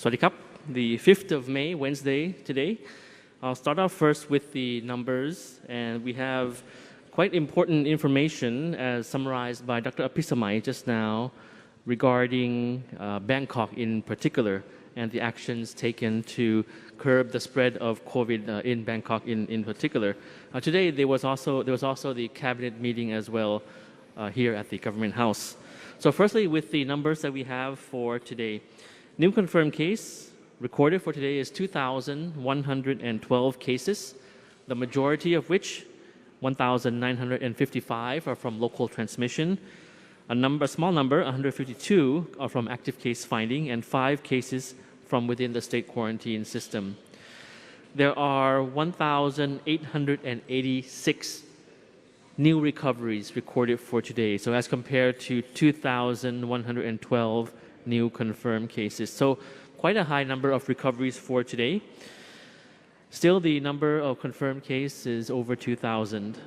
Swadikap, the 5th of May, Wednesday today. I'll start off first with the numbers, and we have quite important information as summarized by Dr. Apisamai just now regarding Bangkok in particular and the actions taken to curb the spread of COVID in Bangkok in particular. Today there was also the cabinet meeting as well here at the Government House. So firstly, with the numbers that we have for today, new confirmed case recorded for today is 2,112 cases, the majority of which 1,955 are from local transmission. A small number, 152, are from active case finding, and 5 cases from within the state quarantine system. There are 1,886 new recoveries recorded for today, so as compared to 2,112 new confirmed cases. So quite a high number of recoveries for today. Still, the number of confirmed cases is over 2,000.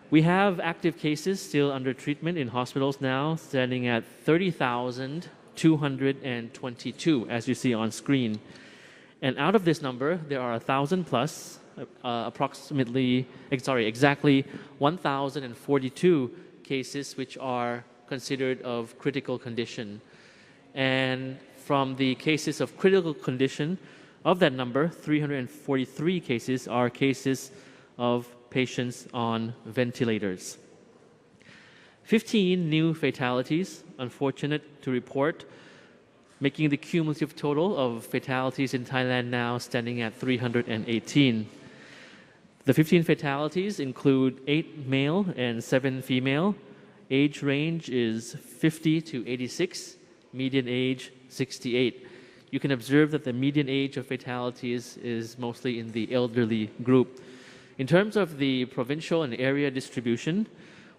We have active cases still under treatment in hospitals now, standing at 30,222, as you see on screen. And out of this number, there are 1,000 plus, exactly 1,042 cases which are considered of critical condition. And from the cases of critical condition, of that number, 343 cases are cases of patients on ventilators. 15 new fatalities, unfortunate to report, making the cumulative total of fatalities in Thailand now standing at 318. The 15 fatalities include 8 male and 7 female. Age range is 50 to 86, median age 68. You can observe that the median age of fatalities is mostly in the elderly group. In terms of the provincial and area distribution,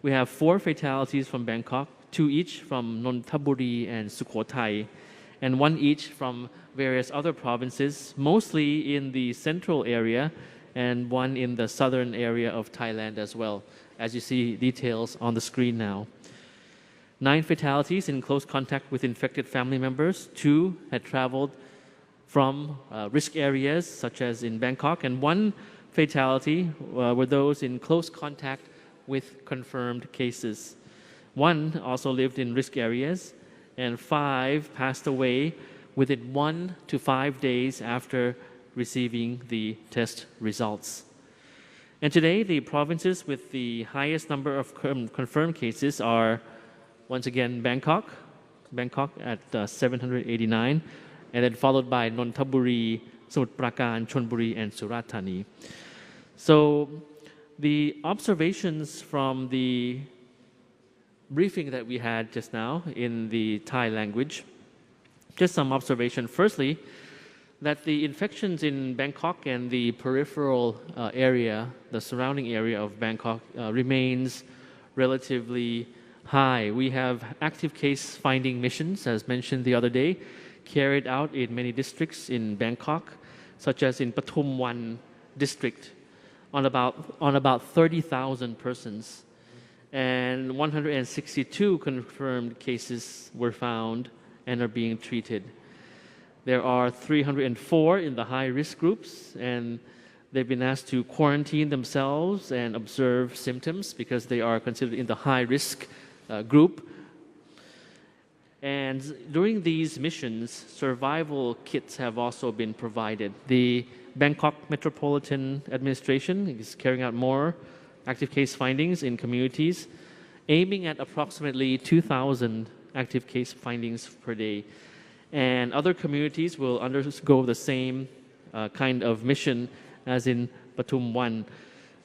we have 4 fatalities from Bangkok, 2 each from Nonthaburi and Sukhothai, and 1 each from various other provinces, mostly in the central area, and 1 in the southern area of Thailand as well, as you see details on the screen now. 9 fatalities in close contact with infected family members. 2 had traveled from risk areas, such as in Bangkok, and 1 fatality were those in close contact with confirmed cases. 1 also lived in risk areas, and 5 passed away within 1 to 5 days after receiving the test results. And today, the provinces with the highest number of confirmed cases are once again Bangkok at 789, and then followed by Nonthaburi, Samut Prakan, Chonburi, and Surat Thani. So the observations from the briefing that we had just now in the Thai language, just some observation. Firstly, that the infections in Bangkok and the peripheral area, the surrounding area of Bangkok remains relatively high. We have active case finding missions, as mentioned the other day, carried out in many districts in Bangkok, such as in Pathum Wan district, on about 30,000 persons. And 162 confirmed cases were found and are being treated. There are 304 in the high-risk groups, and they've been asked to quarantine themselves and observe symptoms because they are considered in the high-risk group. And during these missions, survival kits have also been provided. The Bangkok Metropolitan Administration is carrying out more active case findings in communities, aiming at approximately 2,000 active case findings per day. And other communities will undergo the same kind of mission as in Pathum Wan.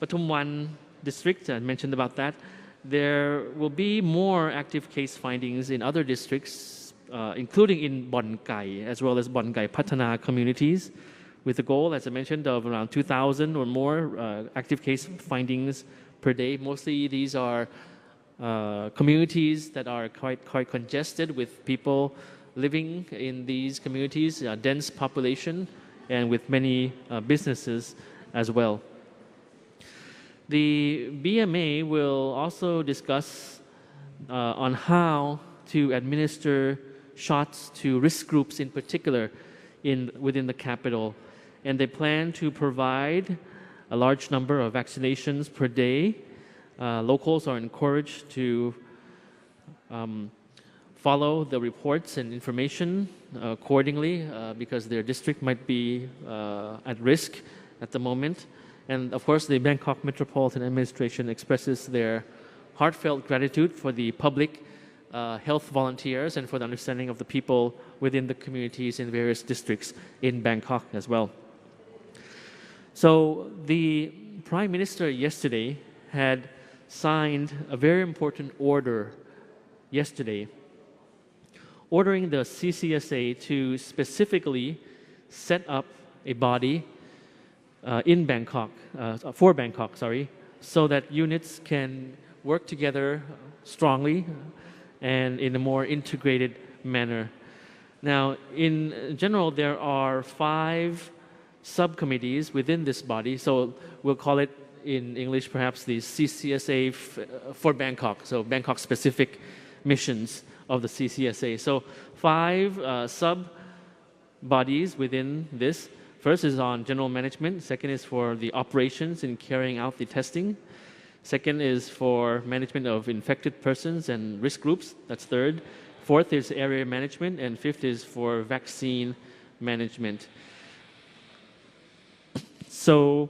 Pathum Wan district, I mentioned about that. There will be more active case findings in other districts, including in Bon Kai, as well as Bon Kai Patana communities, with a goal, as I mentioned, of around 2,000 or more active case findings per day. Mostly these are communities that are quite congested with people living in these communities, a dense population, and with many businesses as well. The BMA will also discuss on how to administer shots to risk groups in particular within the capital. And they plan to provide a large number of vaccinations per day. Locals are encouraged to follow the reports and information accordingly because their district might be at risk at the moment. And of course, the Bangkok Metropolitan Administration expresses their heartfelt gratitude for the public health volunteers and for the understanding of the people within the communities in various districts in Bangkok as well. So the Prime Minister yesterday had signed a very important order yesterday, ordering the CCSA to specifically set up a body in Bangkok, for Bangkok, so that units can work together strongly and in a more integrated manner. Now, in general, there are 5 subcommittees within this body, so we'll call it in English perhaps the CCSA for Bangkok, so Bangkok-specific missions of the CCSA. So 5 sub-bodies within this. First is on general management. Second is for the operations in carrying out the testing. Second is for management of infected persons and risk groups. That's third. Fourth is area management. And fifth is for vaccine management. So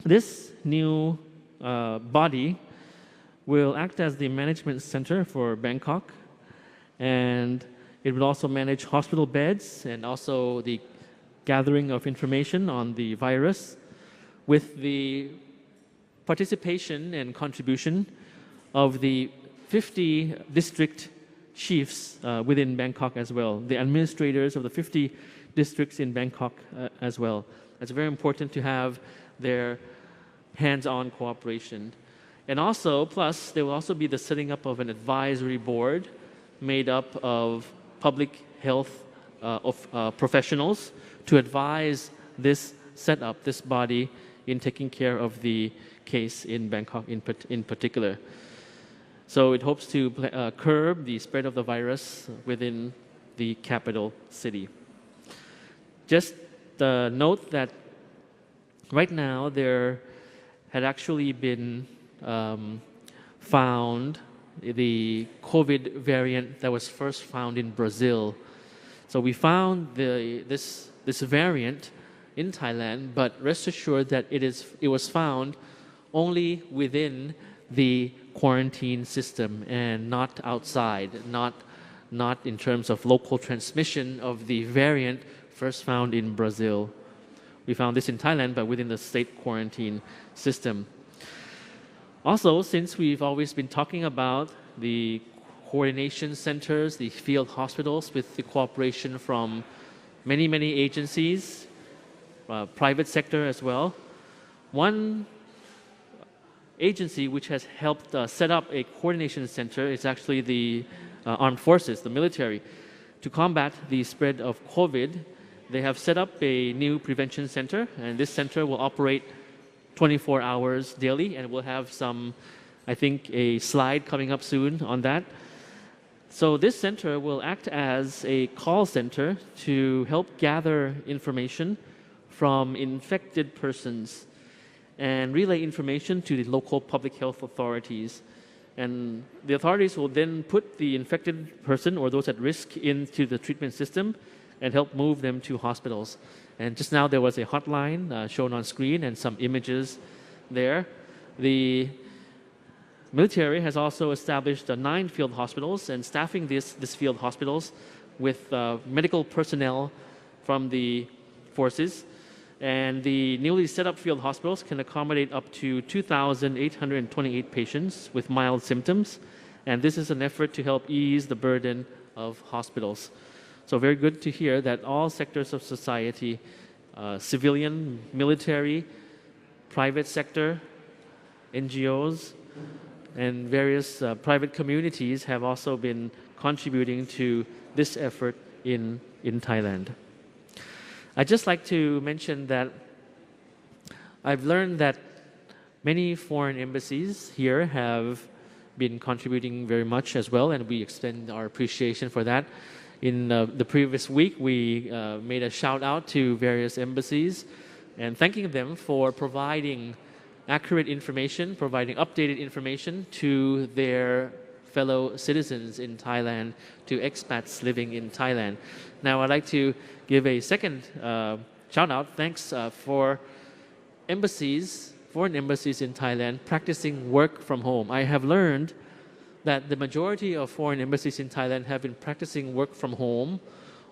this new body will act as the management center for Bangkok. And it will also manage hospital beds and also the gathering of information on the virus with the participation and contribution of the 50 district chiefs within Bangkok as well, the administrators of the 50 districts in Bangkok as well. It's very important to have their hands-on cooperation. And also, plus, there will also be the setting up of an advisory board made up of public health professionals to advise this setup, this body, in taking care of the case in Bangkok in particular. So it hopes to curb the spread of the virus within the capital city. Just note that right now there had actually been found the COVID variant that was first found in Brazil. So we found this variant in Thailand, but rest assured that it was found only within the quarantine system and not outside, not in terms of local transmission of the variant first found in Brazil. We found this in Thailand, but within the state quarantine system. Also, since we've always been talking about the coordination centers, the field hospitals, with the cooperation from many agencies, private sector as well. One agency which has helped set up a coordination center is actually the armed forces, the military. To combat the spread of COVID, they have set up a new prevention center, and this center will operate 24 hours daily, and we'll have I think, a slide coming up soon on that. So this center will act as a call center to help gather information from infected persons and relay information to the local public health authorities. And the authorities will then put the infected person or those at risk into the treatment system and help move them to hospitals. And just now there was a hotline shown on screen and some images there. The military has also established 9 field hospitals and staffing this field hospitals with medical personnel from the forces. And the newly set up field hospitals can accommodate up to 2,828 patients with mild symptoms. And this is an effort to help ease the burden of hospitals. So very good to hear that all sectors of society, civilian, military, private sector, NGOs, and various private communities have also been contributing to this effort in Thailand. I'd just like to mention that I've learned that many foreign embassies here have been contributing very much as well, and we extend our appreciation for that. In the previous week, we made a shout out to various embassies and thanking them for providing accurate information, providing updated information to their fellow citizens in Thailand, to expats living in Thailand. Now, I'd like to give a second shout out. Thanks for embassies, foreign embassies in Thailand practicing work from home. I have learned that the majority of foreign embassies in Thailand have been practicing work from home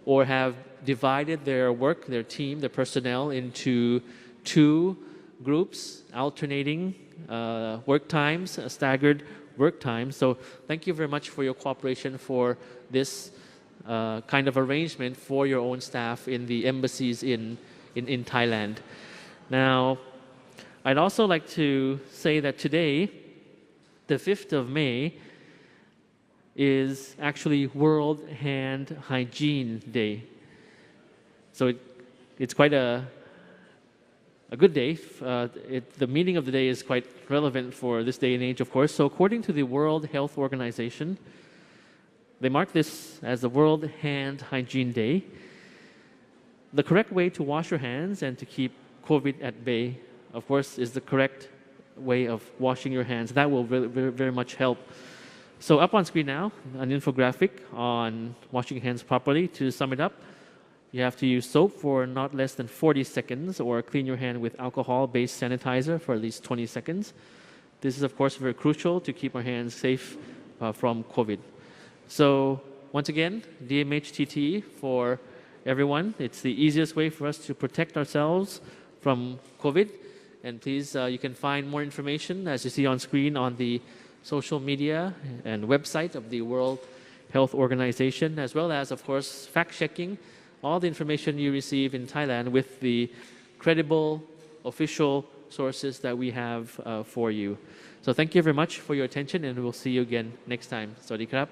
or have divided their work, their team, their personnel into two groups, alternating work times, staggered work times. So thank you very much for your cooperation for this kind of arrangement for your own staff in the embassies in Thailand. Now, I'd also like to say that today, the 5th of May, is actually World Hand Hygiene Day. So it's quite a good day. The meaning of the day is quite relevant for this day and age, of course. So according to the World Health Organization, they mark this as the World Hand Hygiene Day. The correct way to wash your hands and to keep COVID at bay, of course, is the correct way of washing your hands. That will very much help. So up on screen now, an infographic on washing your hands properly. To sum it up, you have to use soap for not less than 40 seconds or clean your hand with alcohol-based sanitizer for at least 20 seconds. This is, of course, very crucial to keep our hands safe from COVID. So once again, DMHTT for everyone. It's the easiest way for us to protect ourselves from COVID. And please, you can find more information, as you see on screen, on the social media and website of the World Health Organization, as well as, of course, fact-checking all the information you receive in Thailand with the credible official sources that we have for you. So thank you very much for your attention, and we'll see you again next time. Sawadee krap.